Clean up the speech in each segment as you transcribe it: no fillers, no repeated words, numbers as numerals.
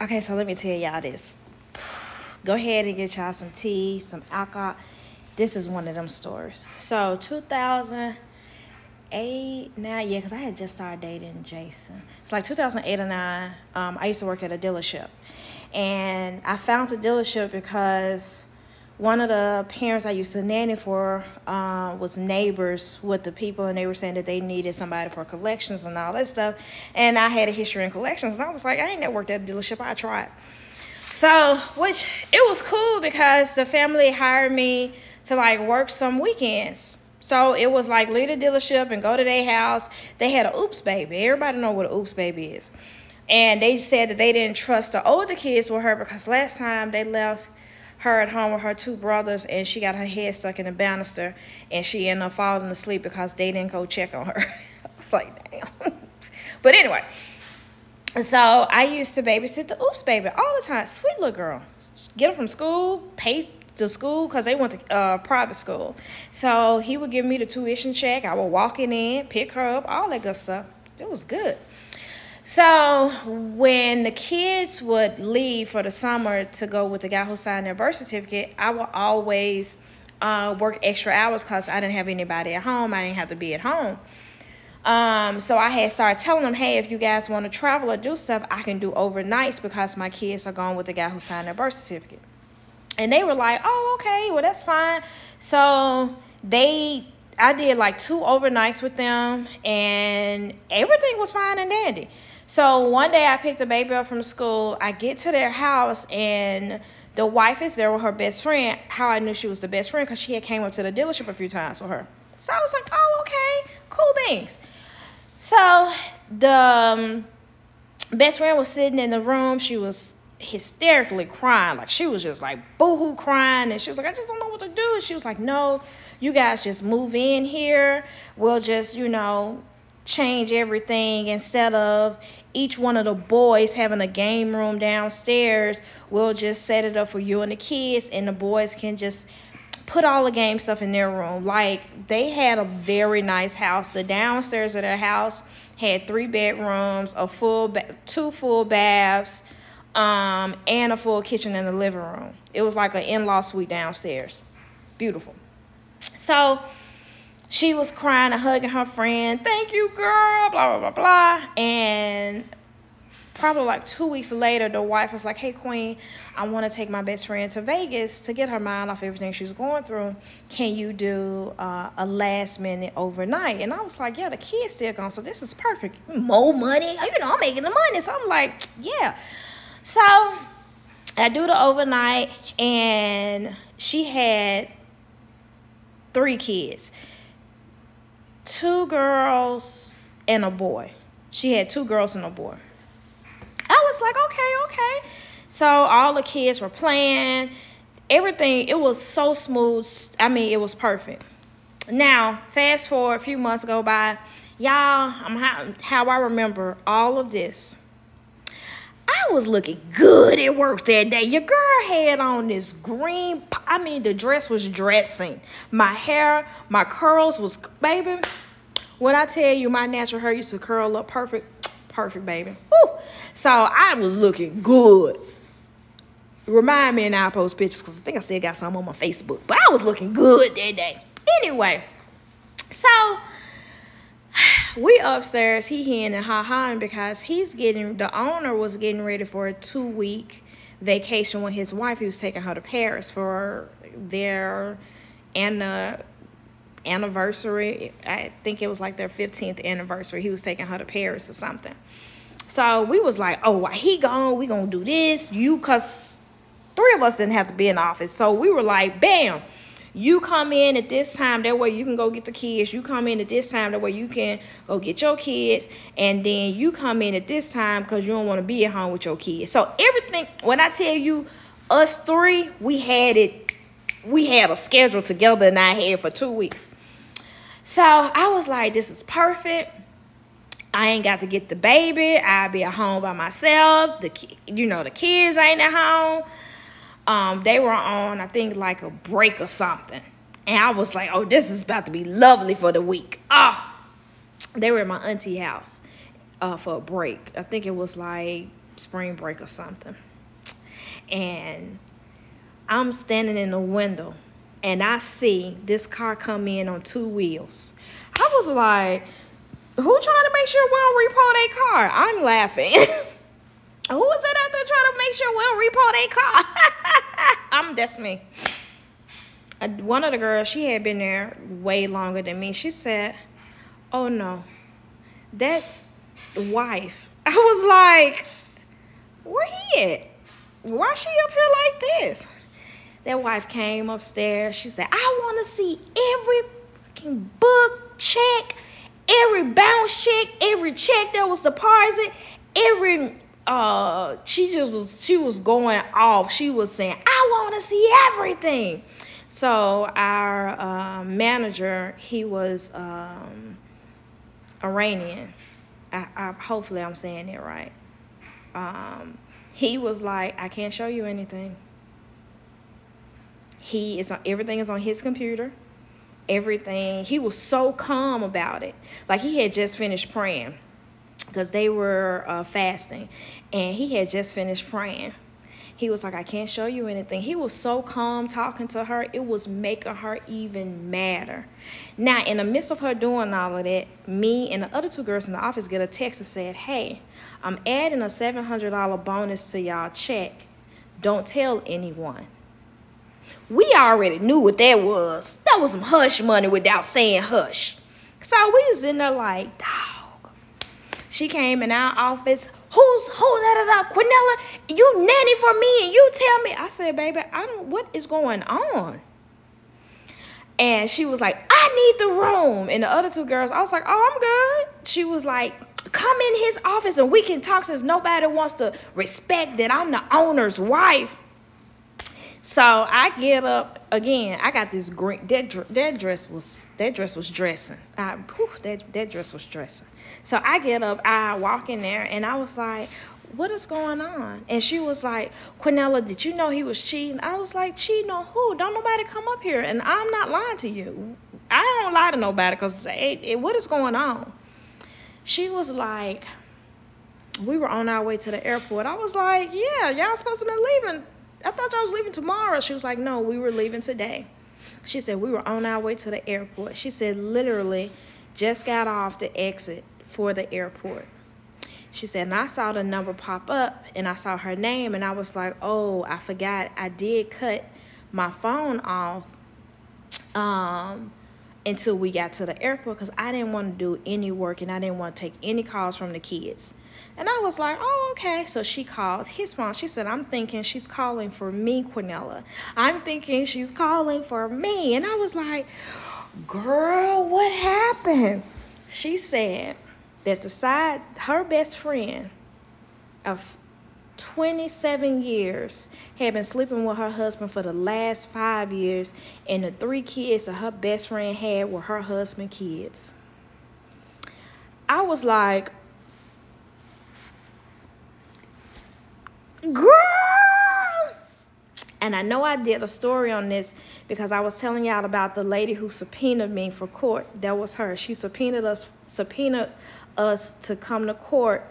Okay, so let me tell y'all this. Go ahead and get y'all some tea, some alcohol. This is one of them stories. So 2008, now, yeah, because I had just started dating Jason. It's like 2008 or 9. I used to work at a dealership. And I found the dealership because one of the parents I used to nanny for was neighbors with the people, and they were saying that they needed somebody for collections and all that stuff. And I had a history in collections, and I was like, I ain't never worked at a dealership. I tried. So, which it was cool because the family hired me to like work some weekends. So it was like leave the dealership and go to their house. They had an oops baby. Everybody know what an oops baby is. And they said that they didn't trust the older kids with her because last time they left her at home with her two brothers, and she got her head stuck in the banister, and she ended up falling asleep because they didn't go check on her. I was like, damn. But anyway, so I used to babysit the oops baby all the time. Sweet little girl. Get her from school, pay to school because they went to private school. So he would give me the tuition check. I would walk it in, pick her up, all that good stuff. It was good. So when the kids would leave for the summer to go with the guy who signed their birth certificate, I would always work extra hours because I didn't have anybody at home. I didn't have to be at home. So I had started telling them, hey, if you guys want to travel or do stuff, I can do overnights because my kids are going with the guy who signed their birth certificate. And they were like, oh, okay, well, that's fine. So I did like 2 overnights with them, and everything was fine and dandy. So one day I picked the baby up from school. I get to their house, and the wife is there with her best friend. How I knew she was the best friend, because she had came up to the dealership a few times with her. So I was like, oh, okay, cool beans. So the best friend was sitting in the room. She was hysterically crying. Like, she was just like boo-hoo crying. And she was like, I just don't know what to do. She was like, no, you guys just move in here. We'll just, change everything. Instead of each one of the boys having a game room downstairs, we'll just set it up for you and the kids, and the boys can just put all the game stuff in their room. Like, they had a very nice house. The downstairs of their house had 3 bedrooms, 2 full baths, and a full kitchen in the living room. It was like an in-law suite downstairs. Beautiful. So she was crying and hugging her friend. Thank you, girl, blah, blah, blah, blah. And probably like 2 weeks later, the wife was like, hey, Queen, I want to take my best friend to Vegas to get her mind off everything she was going through. Can you do a last minute overnight? And I was like, yeah, the kid's still gone, so this is perfect. More money. I'm making the money. So I'm like, yeah. So I do the overnight, and she had 3 kids. 2 girls and a boy. She had 2 girls and a boy. I was like, okay. So all the kids were playing. Everything, it was so smooth. I mean, it was perfect. Now, fast forward, a few months go by. Y'all, how I remember all of this. I was looking good at work that day. Your girl had on this green, the dress was dressing. My hair, my curls was, baby, when I tell you my natural hair used to curl up perfect, baby. Woo. So I was looking good. Remind me, and I'll post pictures because I think I still got some on my Facebook. But I was looking good that day. Anyway, so we upstairs, he and ha-haing because the owner was getting ready for a 2-week vacation with his wife. He was taking her to Paris for their anniversary. I think it was like their 15th anniversary. He was taking her to Paris or something. So we was like, oh, while he gone, we gonna do this. Because 3 of us didn't have to be in the office. So we were like, bam. You come in at this time, that way you can go get the kids. You come in at this time, that way you can go get your kids. And then you come in at this time because you don't want to be at home with your kids. So everything, when I tell you, us 3, we had a schedule together, and I had for 2 weeks. So I was like, this is perfect. I ain't got to get the baby. I'll be at home by myself. The kids ain't at home. They were on, I think, like a break or something. And I was like, oh, this is about to be lovely for the week. They were at my auntie house for a break. I think it was like spring break or something. And I'm standing in the window, and I see this car come in on 2 wheels. I was like, who trying to make sure we don't repo their car? I'm laughing. Who is it out there trying to make sure we don't repo their car? That's me. One of the girls, she had been there way longer than me. She said, oh no, that's the wife. I was like, where he at? Why she up here like this? That wife came upstairs. She said, I want to see every fucking book check, every bounce check, every check that was deposited, every she was going off. She was saying, I want to see everything. So our manager, he was Iranian. Hopefully I'm saying it right. He was like, I can't show you anything. Everything is on his computer. Everything. He was so calm about it. Like he had just finished praying because they were fasting, and he had just finished praying. He was like, I can't show you anything. He was so calm talking to her. It was making her even madder. Now, in the midst of her doing all of that, me and the other 2 girls in the office get a text that said, hey, I'm adding a $700 bonus to y'all check. Don't tell anyone. We already knew what that was. That was some hush money without saying hush. So we was in there like, dog. She came in our office. Who's Quinella, you nanny for me and you tell me. I said, baby, what is going on? And she was like, I need the room. And the other 2 girls, I was like, oh, I'm good. She was like, come in his office and we can talk since nobody wants to respect that I'm the owner's wife. So I get up again. I got this green, that dress was dressing. That dress was dressing. So I get up, I walk in there, and I was like, what is going on? And she was like, Quinella, did you know he was cheating? I was like, cheating on who? Don't nobody come up here. And I'm not lying to you. I don't lie to nobody because what is going on? She was like, we were on our way to the airport. I was like, yeah, y'all supposed to be leaving. I thought y'all was leaving tomorrow. She was like, no, we were leaving today. She said, we were on our way to the airport. She said, literally just got off the exit for the airport. She said, and I saw the number pop up and I saw her name and I was like, oh, I forgot. I did cut my phone off until we got to the airport because I didn't want to do any work and I didn't want to take any calls from the kids. And I was like, oh, okay. So she called his phone. She said, I'm thinking she's calling for me, Quinella. I'm thinking she's calling for me. And I was like, girl, what happened? She said that her best friend of 27 years had been sleeping with her husband for the last 5 years. And the 3 kids that her best friend had were her husband's kids. I was like, girl. And I know I did a story on this because I was telling y'all about the lady who subpoenaed me for court. That was her. She subpoenaed us to come to court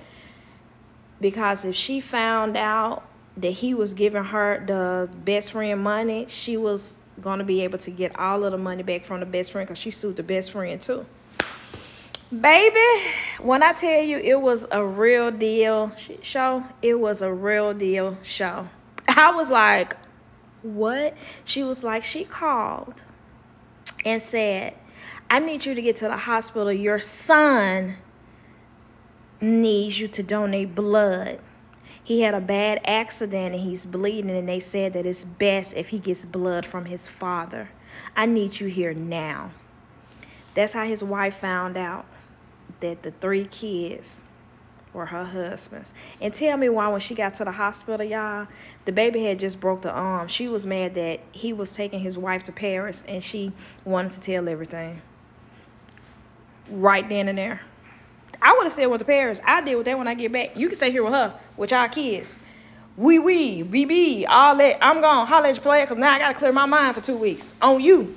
because if she found out that he was giving her the best friend money, she was going to be able to get all of the money back from the best friend because she sued the best friend too. Baby, when I tell you it was a real deal show, it was a real deal show. I was like, what? She was like, she called and said, I need you to get to the hospital. Your son needs you to donate blood. He had a bad accident and he's bleeding, and they said that it's best if he gets blood from his father. I need you here now. That's how his wife found out that the 3 kids were her husband's. And tell me why when she got to the hospital, y'all, the baby had just broke the arm. She was mad that he was taking his wife to Paris and she wanted to tell everything right then and there. I would have still went to Paris. I deal with that when I get back. You can stay here with her, with y'all kids. BB, all that. I'm gone. Holla at your player because now I got to clear my mind for 2 weeks. On you.